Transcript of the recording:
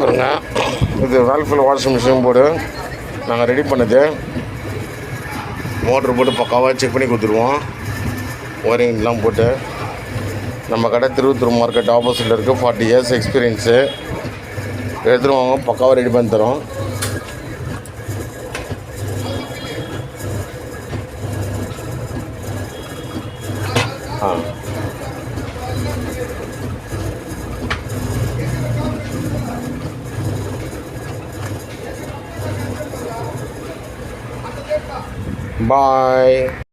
பாருங்கள், இது வேல்ஃபில் washing machine board நாங்கள் ரெடி பண்ணது. மோட்ரு போட்டு பக்காவாக செக் பண்ணி கொடுத்துருவோம். ஒயரிங்லாம் போட்டு நம்ம கடை திருவத்தூர் மார்க்கெட் ஆப்போசிட்டில் இருக்குது. 40 years எக்ஸ்பீரியன்ஸு. எடுத்துகிட்டு வாங்க, பக்காவாக ரெடி பண்ணி தரோம். Bye.